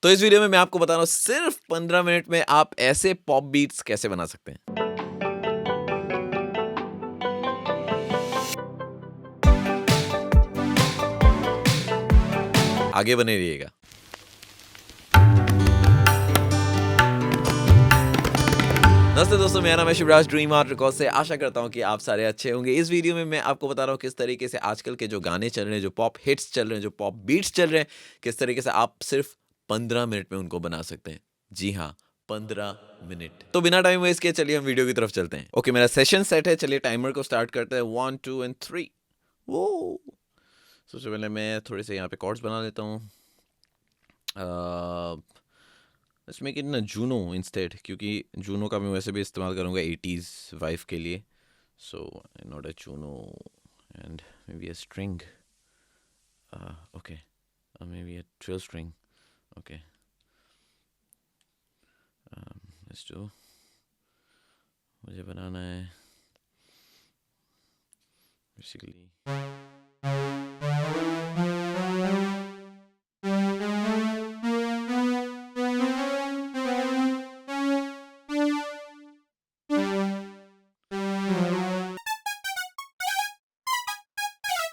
तो इस वीडियो में मैं आपको बता रहा हूँ सिर्फ 15 मिनट में आप ऐसे पॉप बीट्स कैसे बना सकते हैं। आगे बने रहिएगा। नमस्ते दोस्तों, मेरा नाम है शिवराज ड्रीम आर्ट रिकॉर्ड से। आशा करता हूँ कि आप सारे अच्छे होंगे। इस वीडियो में मैं आपको बता रहा हूँ किस तरीके से आजकल के जो गाने चल रहे हैं, जो पॉप हिट्स चल रहे हैं, जो पॉप बीट्स चल रहे हैं, किस तरीके से आप सिर्फ 15 मिनट में उनको बना सकते हैं। जी हाँ, 15 मिनट। तो बिना टाइम वेस्ट किए चलिए हम वीडियो की तरफ चलते हैं। ओके, मेरा सेशन सेट है। चलिए टाइमर को स्टार्ट करते हैं। 1 2 एंड 3। वो सबसे पहले मैं थोड़े से यहाँ पे कॉर्ड्स बना लेता हूँ। लेट्स मेक इट ना जूनो इंस्टेड, क्योंकि जूनो का मैं वैसे भी इस्तेमाल करूँगा 80s वाइफ के लिए। So not a Juno and may be a string. Okay, may be a 12 string. Okay, let's do. मुझे बनाना है बेसिकली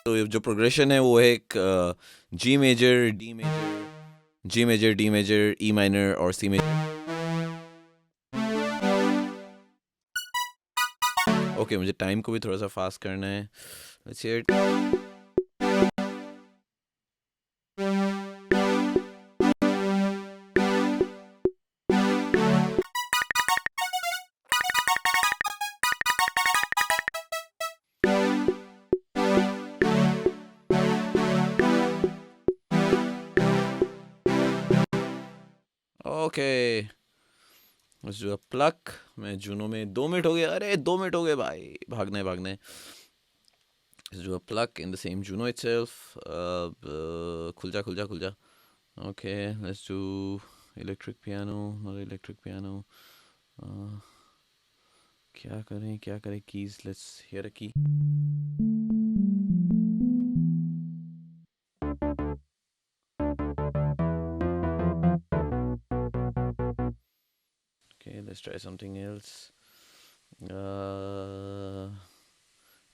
तो जो प्रोग्रेशन है वो है एक G major, D major, G major, D major, E minor और सी मेजर। ओके, मुझे टाइम को भी थोड़ा सा फास्ट करना है। Let's hear it. Okay, let's do a pluck. मैं जूनो में 2 मिनट हो गए। अरे 2 मिनट हो गए भाई, भागना है भागना है। Let's do a pluck in the same Juno itself. खुल जा खुल जा खुल जा। Okay, let's do electric piano, not electric piano. क्या करें keys. Let's hear a key. Okay, let's try something else.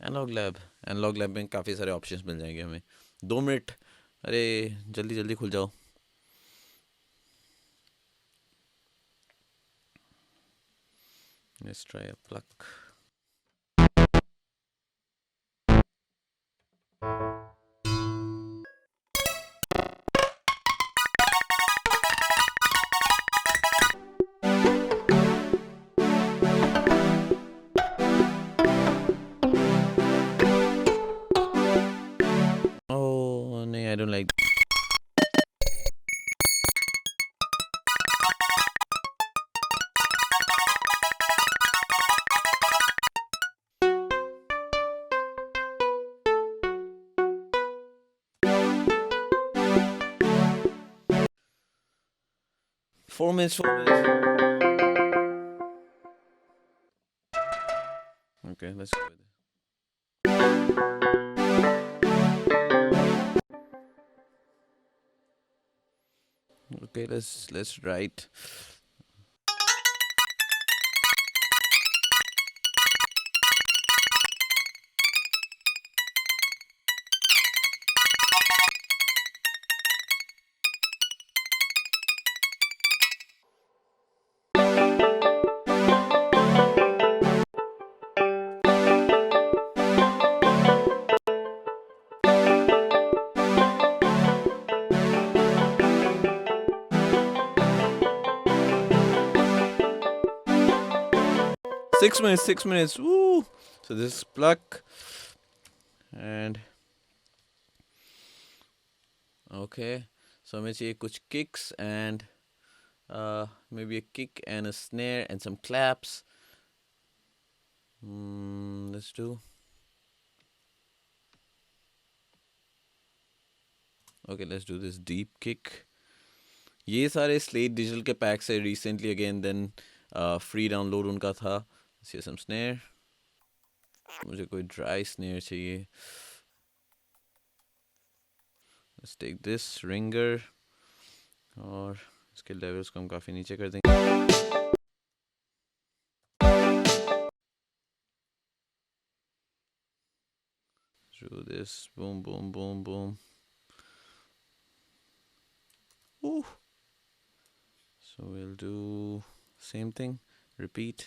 Analog lab में काफ़ी सारे ऑप्शंस मिल जाएंगे हमें। 2 मिनट, अरे जल्दी जल्दी खुल जाओ। Let's try a pluck. Oh नहीं, I don't like. Four minutes, 4 minutes. Okay, let's go with it. Okay, let's write. Six minutes, 6 minutes. Woo! So this is pluck and okay. So हमें चाहिए कुछ kicks and maybe a kick and a snare and some claps. Let's do. Okay, let's do this deep kick. ये सारे Slate Digital के pack से recently again then free download उनका था। See some snare. मुझे कोई ड्राई स्नेयर चाहिए। Let's take this ringer और इसके लेवल्स को हम काफ़ी नीचे कर देंगे. Do this, boom, boom, boom, boom. Ooh. So we'll do same thing, repeat.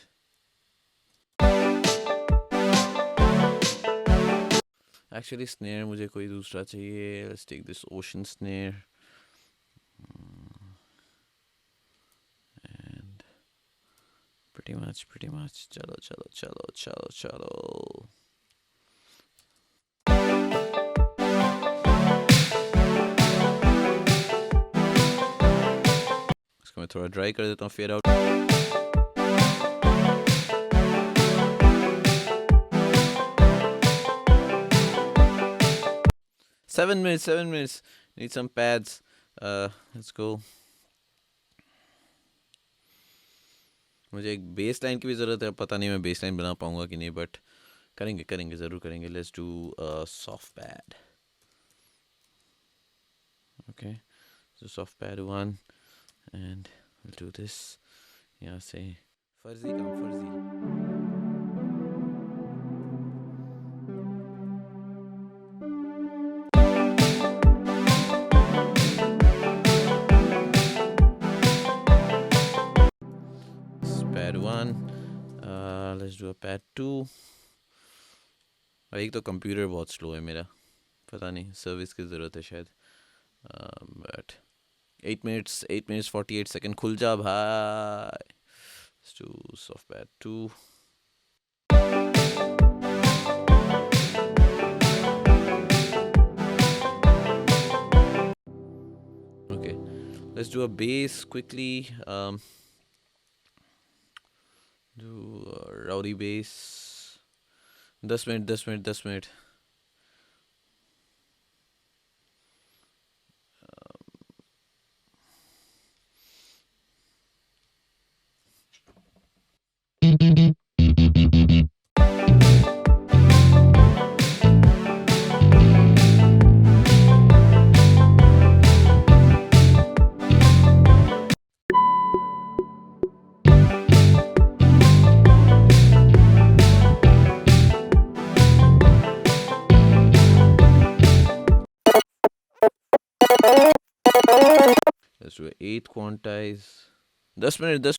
Actually snare मुझे कोई दूसरा चाहिए. Let's take this ocean snare. And pretty much. Chalo. इसको मैं थोड़ा ड्राई कर देता हूँ. Fade out. 7 minutes. Need some pads. Let's go. मुझे एक बेस लाइन की भी ज़रूरत है. पता नहीं मैं बेस लाइन बना पाऊँगा कि नहीं, बट करेंगे ज़रूर करेंगे. Let's do soft pad. Okay, so soft pad 1 and we'll do this. यहाँ से फर्जी काम फर्जी. Pad 1. Let's do a pad 2. एक तो कंप्यूटर बहुत स्लो है मेरा. पता नहीं, सर्विस की ज़रूरत है शायद. But 8 minutes 48 seconds. खुल जा भाई. Let's do soft pad 2. Okay, let's do a bass quickly. Do a rowdy bass. 10 minutes. Let's do an 8 quantize. 10 minutes.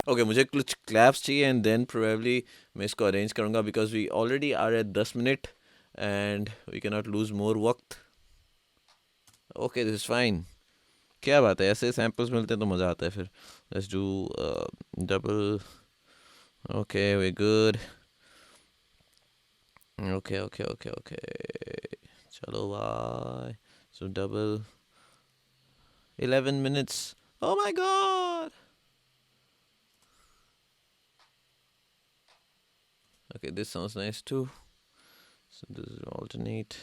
Okay, मुझे कुछ क्लैप्स चाहिए एंड देन प्रोबेबली मैं इसको अरेंज करूँगा because we already are at 10 minute and we can not lose more वक्त. Okay, this is fine. क्या बात है, ऐसे सैम्पल्स मिलते हैं तो मज़ा आता है फिर. Let's do double. Okay, we good. Okay. चलो भाई. So double 11 minutes. Oh my god. Okay, this sounds nice too. So this is alternate.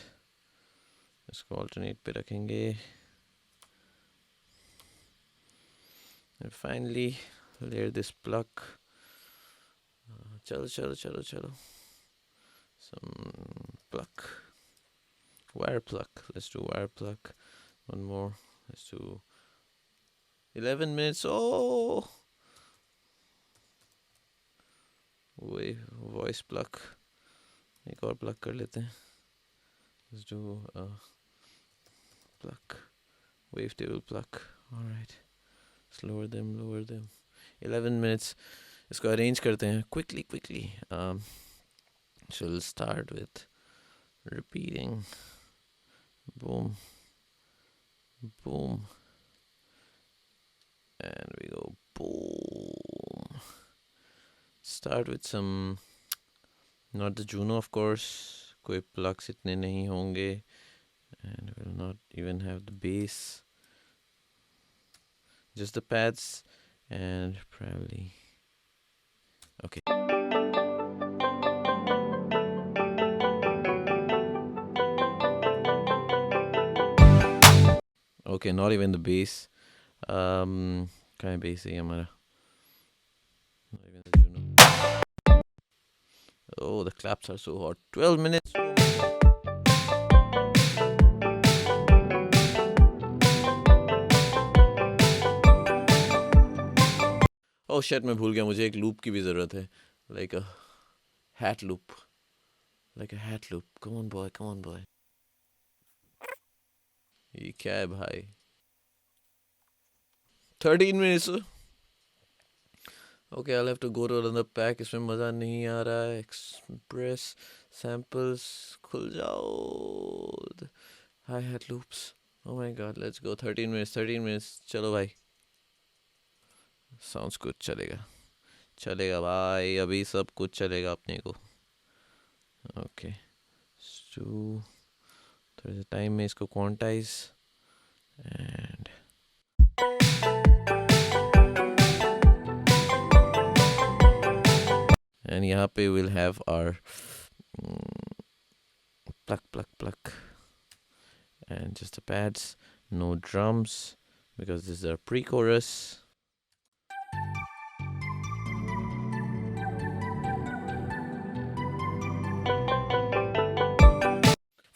इसको alternate पे रखेंगे. And finally layer this pluck. चलो. Some pluck. Wire pluck. Let's do wire pluck. One more. Let's do 11 minutes. Oh, wave voice pluck. एक और pluck कर लेते हैं. Let's do pluck. Wavetable pluck. All right. Let's lower them. 11 minutes. इसको arrange करते हैं quickly. So we'll start with repeating. Boom. And we go boom. Start with some, not the Juno of course. कोई plucks इतने नहीं होंगे. And we'll not even have the bass. Just the pads and probably. Okay. Okay, not even the bass. Kind of bass है हमारा. Not even the Juno. the claps are so hot. 12 minutes. Oh shit, मैं भूल गया, मुझे एक loop की भी ज़रूरत है. Like a hat loop. Like a hat loop. Come on boy, come on boy. ये क्या है भाई? 13 minutes. Okay, I'll have to go to another pack. इसमें मज़ा नहीं आ रहा है. Express samples खुल जाओ. Hi-hat loops. Oh my god, let's go. 13 minutes, 13 minutes. चलो भाई. Sounds good. चलेगा. चलेगा भाई, अभी सब कुछ चलेगा अपने को. Okay. So थोड़ा सा टाइम में इसको क्वांटाइज एंड यहाँ पे will have our pluck and just the pads, no drums because this is our pre-chorus.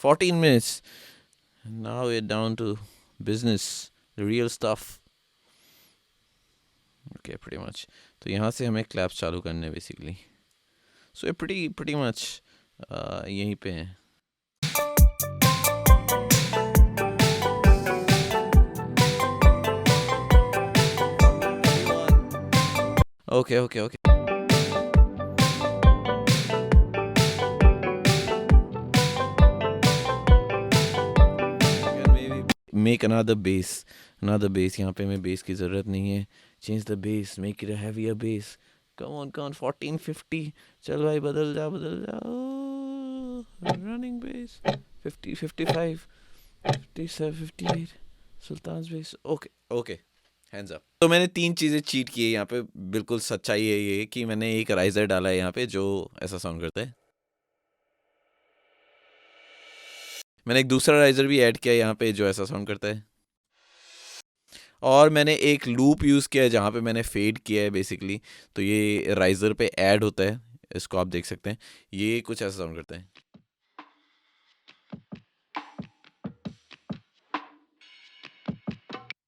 "14 minutes. Now we're down to business, the real stuff." Okay, pretty much. तो यहाँ से हमें क्लैप्स चालू करने हैं बेसिकली. So ये pretty much यहीं पे हैं. Okay. Make another bass. यहाँ पे हमें bass की ज़रूरत नहीं है. Change the bass, make it a heavier bass. Come on, 1450. चल भाई, बदल जा. Running bass. 50, 55, 57, 58. सुल्तान's bass. Okay. Hands up. तो मैंने 3 चीज़ें चीट की है यहाँ पे. बिल्कुल सच्चाई है ये कि मैंने एक राइजर डाला है यहाँ पे जो ऐसा साउंड करता है. मैंने एक दूसरा राइजर भी ऐड किया है यहाँ पे जो ऐसा साउंड करता है. और मैंने एक लूप यूज़ किया है जहाँ पे मैंने फेड किया है बेसिकली. तो ये राइजर पे ऐड होता है. इसको आप देख सकते हैं. ये कुछ ऐसा साउंड करता है.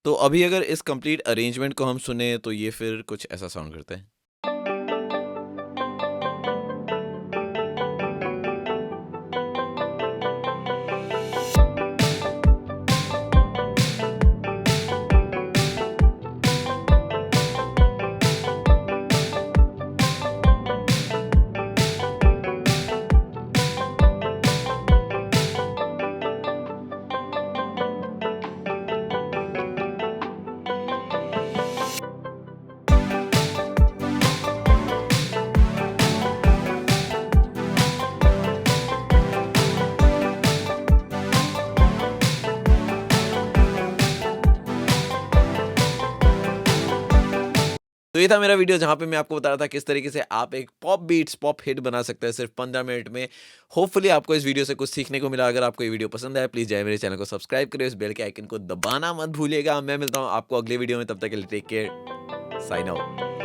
तो अभी अगर इस कंप्लीट अरेंजमेंट को हम सुने तो ये फिर कुछ ऐसा साउंड करता है. तो ये था मेरा वीडियो जहाँ पे मैं आपको बता रहा था किस तरीके से आप एक पॉप हिट बना सकते हैं सिर्फ 15 मिनट में. होपफुली आपको इस वीडियो से कुछ सीखने को मिला. अगर आपको ये वीडियो पसंद आया प्लीज़ जाए मेरे चैनल को सब्सक्राइब करें, इस बेल के आइकन को दबाना मत भूलिएगा. मैं मिलता हूँ आपको अगले वीडियो में. तब तक के लिए टेक केयर. Sign out.